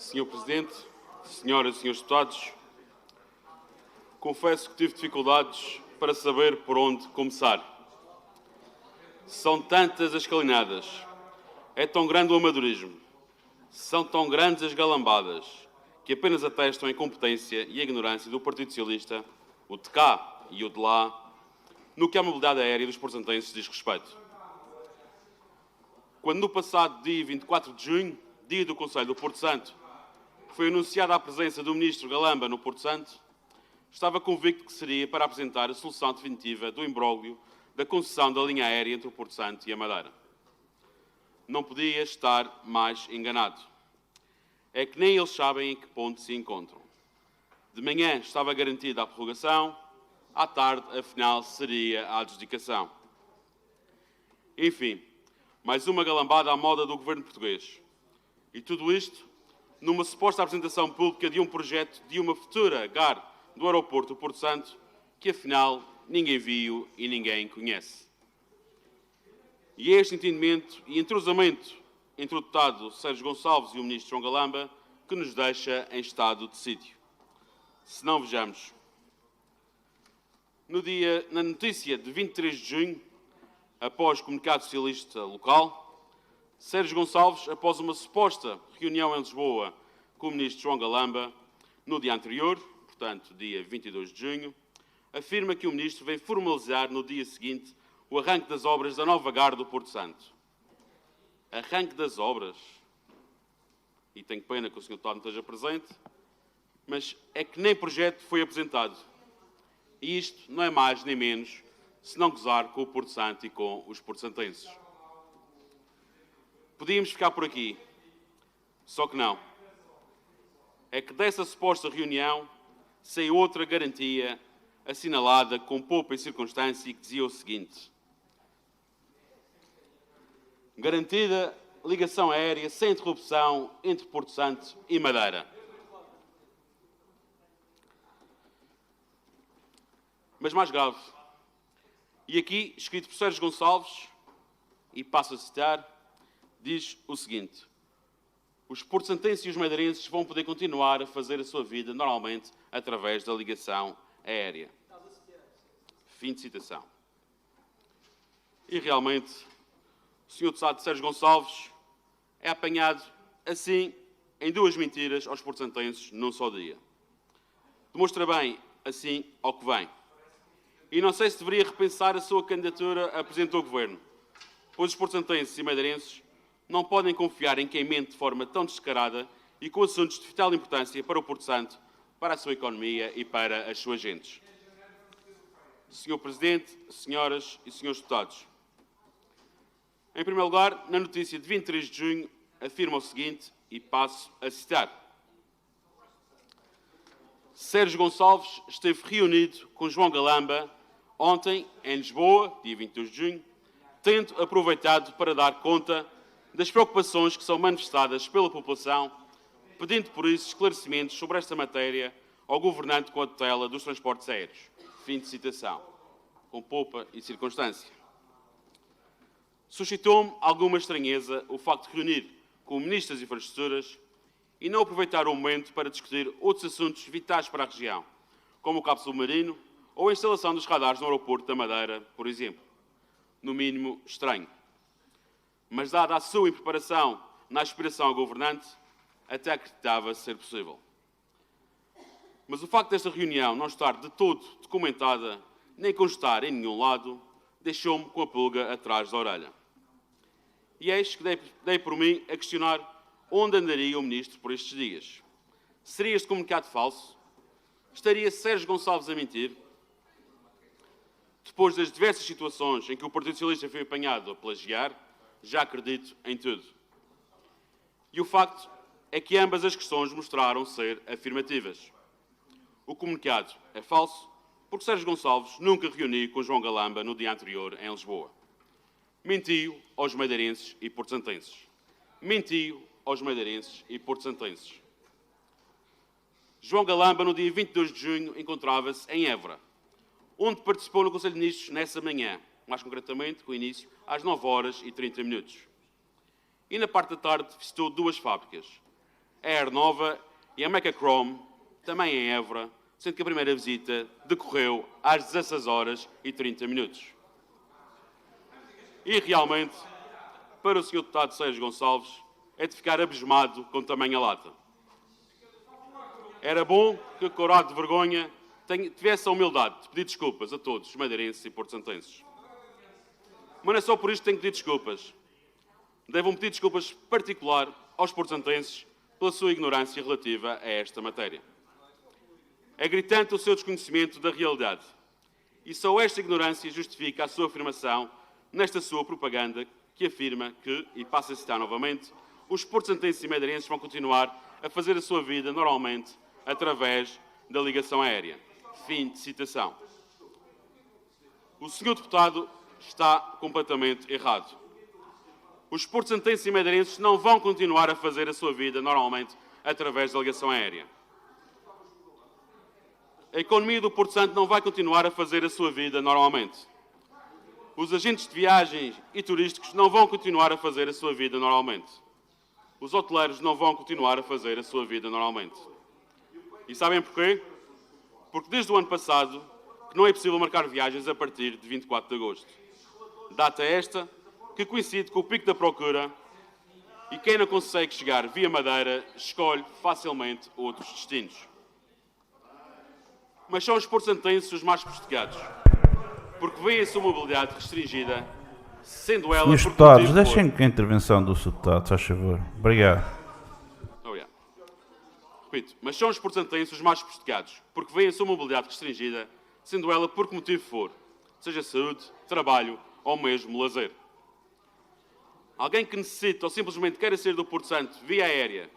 Senhor Presidente, senhoras e senhores deputados, confesso que tive dificuldades para saber por onde começar. São tantas as calinadas, é tão grande o amadorismo, são tão grandes as galambadas, que apenas atestam a incompetência e a ignorância do Partido Socialista, o de cá e o de lá, no que à mobilidade aérea dos portuenses diz respeito. Quando no passado dia 24 de junho, dia do Conselho do Porto Santo, foi anunciada a presença do Ministro Galamba no Porto Santo, estava convicto que seria para apresentar a solução definitiva do imbróglio da concessão da linha aérea entre o Porto Santo e a Madeira. Não podia estar mais enganado. É que nem eles sabem em que ponto se encontram. De manhã estava garantida a prorrogação, à tarde, afinal, seria a adjudicação. Enfim, mais uma galambada à moda do governo português. E tudo isto numa suposta apresentação pública de um projeto de uma futura GAR do aeroporto do Porto Santo, que afinal ninguém viu e ninguém conhece. E é este entendimento e entrosamento entre o deputado Sérgio Gonçalves e o ministro João Galamba que nos deixa em estado de sítio. Se não, vejamos. Na notícia de 23 de junho, após o comunicado socialista local, Sérgio Gonçalves, após uma suposta reunião em Lisboa com o ministro João Galamba, no dia anterior, portanto, dia 22 de junho, afirma que o ministro vem formalizar no dia seguinte o arranque das obras da nova GAR do Porto Santo. Arranque das obras. E tenho pena que o Sr. Deputado não esteja presente, mas é que nem projeto foi apresentado. E isto não é mais nem menos se não gozar com o Porto Santo e com os portosantenses. Podíamos ficar por aqui, só que não. É que dessa suposta reunião saiu outra garantia assinalada com poupa e circunstância e que dizia o seguinte: garantida ligação aérea sem interrupção entre Porto Santo e Madeira. Mas mais grave, e aqui, escrito por Sérgio Gonçalves, e passo a citar, diz o seguinte: os portosantenses e os madeirenses vão poder continuar a fazer a sua vida normalmente através da ligação aérea. Fim de citação. E realmente, o Sr. Deputado Sérgio Gonçalves é apanhado assim em duas mentiras aos portosantenses num só dia. Demonstra bem assim ao que vem. E não sei se deveria repensar a sua candidatura a Presidente do Governo, pois os portosantenses e madeirenses não podem confiar em quem mente de forma tão descarada e com assuntos de vital importância para o Porto Santo, para a sua economia e para as suas gentes. Senhor Presidente, senhoras e senhores deputados, em primeiro lugar, na notícia de 23 de junho, afirma o seguinte, e passo a citar: Sérgio Gonçalves esteve reunido com João Galamba ontem, em Lisboa, dia 22 de junho, tendo aproveitado para dar conta das preocupações que são manifestadas pela população, pedindo por isso esclarecimentos sobre esta matéria ao governante com a tutela dos transportes aéreos. Fim de citação. Com poupa e circunstância. Suscitou-me alguma estranheza o facto de reunir com o Ministro das Infraestruturas e não aproveitar o momento para discutir outros assuntos vitais para a região, como o cabo submarino ou a instalação dos radares no aeroporto da Madeira, por exemplo. No mínimo, estranho. Mas, dada a sua impreparação na aspiração ao governante, até acreditava ser possível. Mas o facto desta reunião não estar de todo documentada, nem constar em nenhum lado, deixou-me com a pulga atrás da orelha. E eis que dei por mim a questionar onde andaria o Ministro por estes dias. Seria este comunicado falso? Estaria Sérgio Gonçalves a mentir? Depois das diversas situações em que o Partido Socialista foi apanhado a plagiar, já acredito em tudo. E o facto é que ambas as questões mostraram ser afirmativas. O comunicado é falso porque Sérgio Gonçalves nunca reuniu com João Galamba no dia anterior em Lisboa. Mentiu aos madeirenses e portosantenses. Mentiu aos madeirenses e portosantenses. João Galamba, no dia 22 de junho, encontrava-se em Évora, onde participou no Conselho de Ministros nessa manhã, mais concretamente, com início às 9h30. E na parte da tarde visitou duas fábricas, a Air Nova e a Mecachrome, também em Évora, sendo que a primeira visita decorreu às 16 horas e 30 minutos. E realmente, para o Sr. Deputado Sérgio Gonçalves, é de ficar abismado com tamanha lata. Era bom que, corado de vergonha, tivesse a humildade de pedir desculpas a todos os madeirenses e porto-santenses. Mas não é só por isto que tenho que pedir desculpas. Devo pedir desculpas particular aos porto-santenses pela sua ignorância relativa a esta matéria. É gritante o seu desconhecimento da realidade. E só esta ignorância justifica a sua afirmação nesta sua propaganda que afirma que, e passo a citar novamente, os porto-santenses e madeirenses vão continuar a fazer a sua vida normalmente através da ligação aérea. Fim de citação. O Sr. Deputado está completamente errado. Os porto-santenses e madeirenses não vão continuar a fazer a sua vida normalmente através da ligação aérea. A economia do Porto Santo não vai continuar a fazer a sua vida normalmente. Os agentes de viagens e turísticos não vão continuar a fazer a sua vida normalmente. Os hoteleiros não vão continuar a fazer a sua vida normalmente. E sabem porquê? Porque desde o ano passado que não é possível marcar viagens a partir de 24 de agosto. Data esta que coincide com o pico da procura e quem não consegue chegar via Madeira escolhe facilmente outros destinos. Mas são os porto-santenses os mais prejudicados, porque veem a sua mobilidade restringida, sendo ela... Senhores deputados, deixem que a intervenção do Sr. Deputado, faz favor. Obrigado. Obrigado. Repito, mas são os porto-santenses os mais prejudicados, porque veem a sua mobilidade restringida, sendo ela por que motivo for, seja saúde, trabalho ou mesmo lazer. Alguém que necessita ou simplesmente queira sair do Porto Santo via aérea,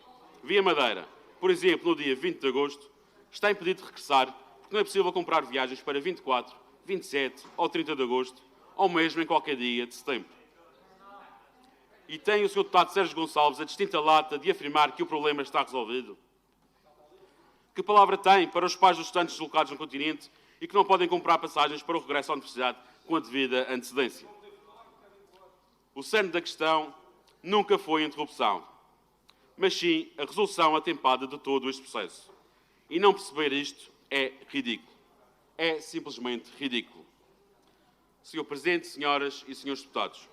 via Madeira, por exemplo, no dia 20 de agosto, está impedido de regressar porque não é possível comprar viagens para 24, 27 ou 30 de agosto, ou mesmo em qualquer dia de setembro. E tem o Sr. Deputado Sérgio Gonçalves a distinta lata de afirmar que o problema está resolvido? Que palavra tem para os pais dos estudantes deslocados no continente e que não podem comprar passagens para o regresso à universidade com a devida antecedência? O cerne da questão nunca foi a interrupção, mas sim a resolução atempada de todo este processo. E não perceber isto é ridículo. É simplesmente ridículo. Sr. Presidente, senhoras e senhores deputados,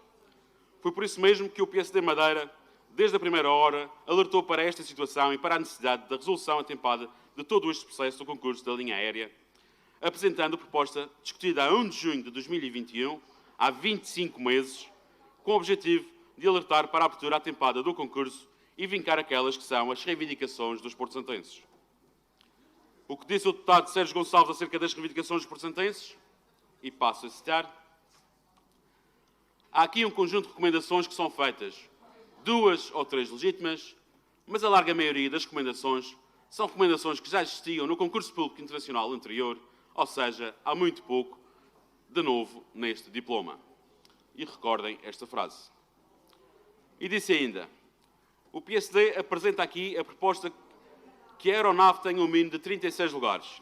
foi por isso mesmo que o PSD Madeira, desde a primeira hora, alertou para esta situação e para a necessidade da resolução atempada de todo este processo do concurso da linha aérea, apresentando a proposta discutida a 1 de junho de 2021, há 25 meses, com o objetivo de alertar para a abertura atempada do concurso e vincar aquelas que são as reivindicações dos porto-santenses. O que disse o deputado Sérgio Gonçalves acerca das reivindicações dos porto-santenses? E passo a citar. Há aqui um conjunto de recomendações que são feitas, 2 ou 3 legítimas, mas a larga maioria das recomendações são recomendações que já existiam no concurso público internacional anterior, ou seja, há muito pouco de novo neste diploma. E recordem esta frase. E disse ainda, o PSD apresenta aqui a proposta que a aeronave tenha um mínimo de 36 lugares.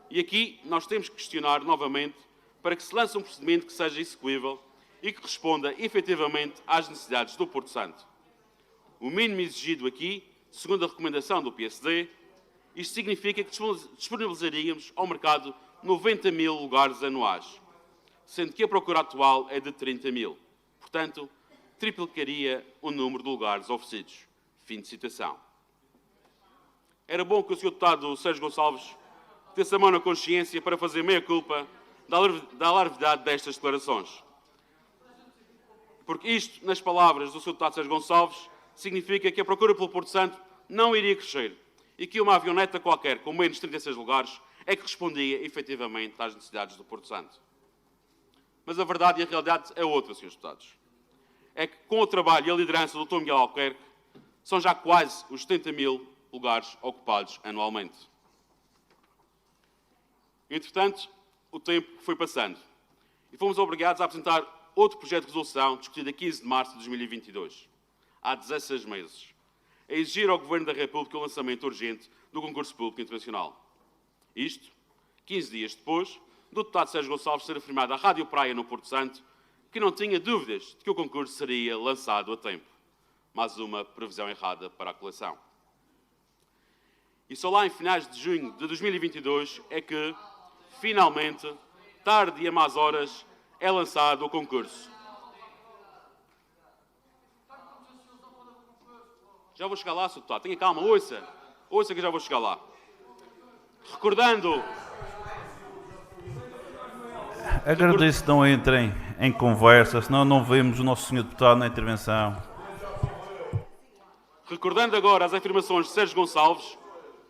E aqui nós temos que questionar novamente para que se lance um procedimento que seja execuível e que responda efetivamente às necessidades do Porto Santo. O mínimo exigido aqui, segundo a recomendação do PSD, isto significa que disponibilizaríamos ao mercado 90 mil lugares anuais, sendo que a procura atual é de 30 mil. Portanto, triplicaria o número de lugares oferecidos. Fim de citação. Era bom que o Sr. Deputado Sérgio Gonçalves desse a mão na consciência para fazer meia-culpa da alarvidade destas declarações. Porque isto, nas palavras do Sr. Deputado Sérgio Gonçalves, significa que a procura pelo Porto Santo não iria crescer e que uma avioneta qualquer com menos de 36 lugares é que respondia efetivamente às necessidades do Porto Santo. Mas a verdade e a realidade é outra, Srs. Deputados. É que com o trabalho e a liderança do Dr. Miguel Albuquerque, são já quase os 70 mil lugares ocupados anualmente. Entretanto, o tempo foi passando e fomos obrigados a apresentar outro projeto de resolução discutido a 15 de março de 2022, há 16 meses, a exigir ao Governo da República o lançamento urgente do concurso público internacional. Isto, 15 dias depois do deputado Sérgio Gonçalves ter afirmado à Rádio Praia no Porto Santo que não tinha dúvidas de que o concurso seria lançado a tempo. Mais uma previsão errada para a coleção. E só lá em finais de junho de 2022 é que, finalmente, tarde e a más horas, é lançado o concurso. Já vou chegar lá, Sr. Deputado. Tenha calma, ouça. Ouça que já vou chegar lá. Recordando... Agradeço que não entrem em conversa, senão não vemos o nosso Sr. Deputado na intervenção. Recordando agora as afirmações de Sérgio Gonçalves,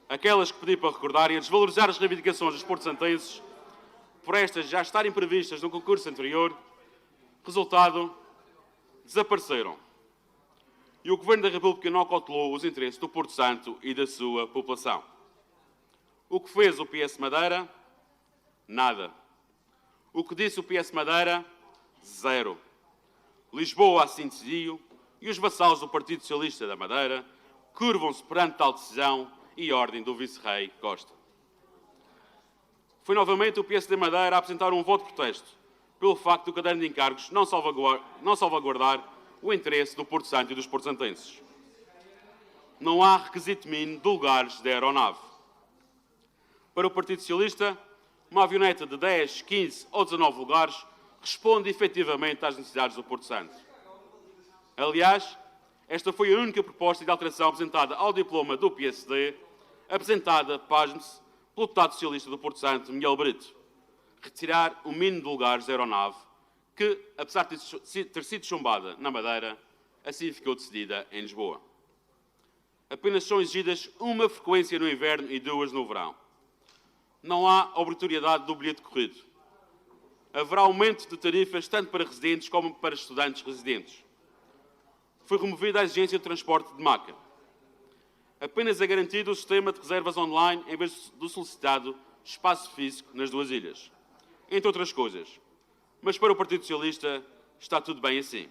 aquelas que pedi para recordarem, a desvalorizar as reivindicações dos porto-santenses, por estas já estarem previstas no concurso anterior, resultado, desapareceram. E o Governo da República não cautelou os interesses do Porto Santo e da sua população. O que fez o PS Madeira? Nada. O que disse o PS Madeira? Zero. Lisboa assim decidiu e os vassalos do Partido Socialista da Madeira curvam-se perante tal decisão e ordem do Vice-Rei Costa. Foi novamente o PSD Madeira a apresentar um voto de protesto pelo facto do caderno de encargos não salvaguardar o interesse do Porto Santo e dos porto-santenses. Não há requisito mínimo de lugares da aeronave. Para o Partido Socialista, uma avioneta de 10, 15 ou 19 lugares responde efetivamente às necessidades do Porto Santo. Aliás, esta foi a única proposta de alteração apresentada ao diploma do PSD, apresentada, pasme-se, pelo deputado socialista do Porto Santo, Miguel Brito. Retirar o mínimo de lugares da aeronave, que, apesar de ter sido chumbada na Madeira, assim ficou decidida em Lisboa. Apenas são exigidas uma frequência no inverno e 2 no verão. Não há obrigatoriedade do bilhete corrido. Haverá aumento de tarifas tanto para residentes como para estudantes residentes. Foi removida a exigência de transporte de maca. Apenas é garantido o sistema de reservas online em vez do solicitado espaço físico nas 2 ilhas. Entre outras coisas. Mas para o Partido Socialista está tudo bem assim.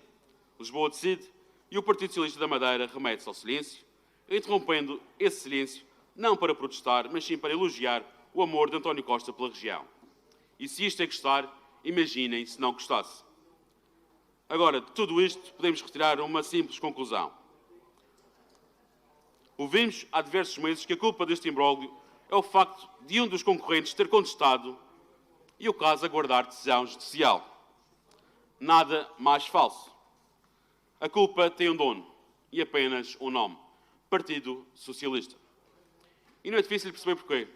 Lisboa decide e o Partido Socialista da Madeira remete-se ao silêncio, interrompendo esse silêncio não para protestar, mas sim para elogiar o amor de António Costa pela região. E se isto é gostar, imaginem se não gostasse. Agora, de tudo isto, podemos retirar uma simples conclusão. Ouvimos há diversos meses que a culpa deste imbróglio é o facto de um dos concorrentes ter contestado e o caso aguardar decisão judicial. Nada mais falso. A culpa tem um dono e apenas um nome: Partido Socialista. E não é difícil perceber porquê.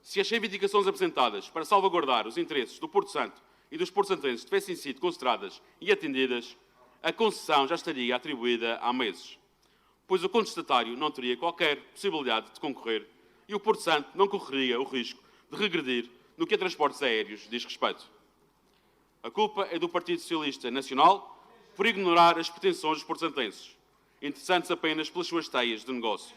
Se as reivindicações apresentadas para salvaguardar os interesses do Porto Santo e dos porto-santenses tivessem sido consideradas e atendidas, a concessão já estaria atribuída há meses, pois o contestatário não teria qualquer possibilidade de concorrer e o Porto Santo não correria o risco de regredir no que a transportes aéreos diz respeito. A culpa é do Partido Socialista Nacional por ignorar as pretensões dos porto-santenses, interessantes apenas pelas suas teias de negócio,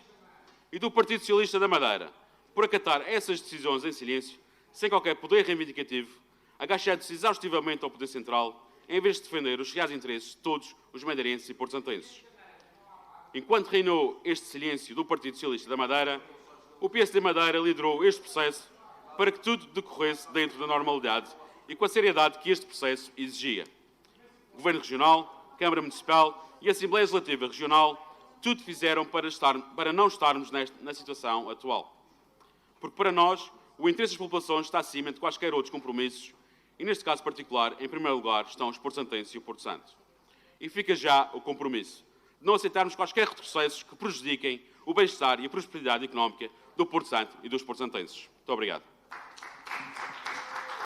e do Partido Socialista da Madeira por acatar essas decisões em silêncio, sem qualquer poder reivindicativo, agachando-se exaustivamente ao poder central, em vez de defender os reais interesses de todos os madeirenses e porto-santenses. Enquanto reinou este silêncio do Partido Socialista da Madeira, o PSD Madeira liderou este processo para que tudo decorresse dentro da normalidade e com a seriedade que este processo exigia. Governo Regional, Câmara Municipal e Assembleia Legislativa Regional, tudo fizeram para não estarmos na situação atual. Porque para nós, o interesse das populações está acima de quaisquer outros compromissos e, neste caso particular, em primeiro lugar, estão os porto-santenses e o Porto Santo. E fica já o compromisso de não aceitarmos quaisquer retrocessos que prejudiquem o bem-estar e a prosperidade económica do Porto Santo e dos porto-santenses. Muito obrigado.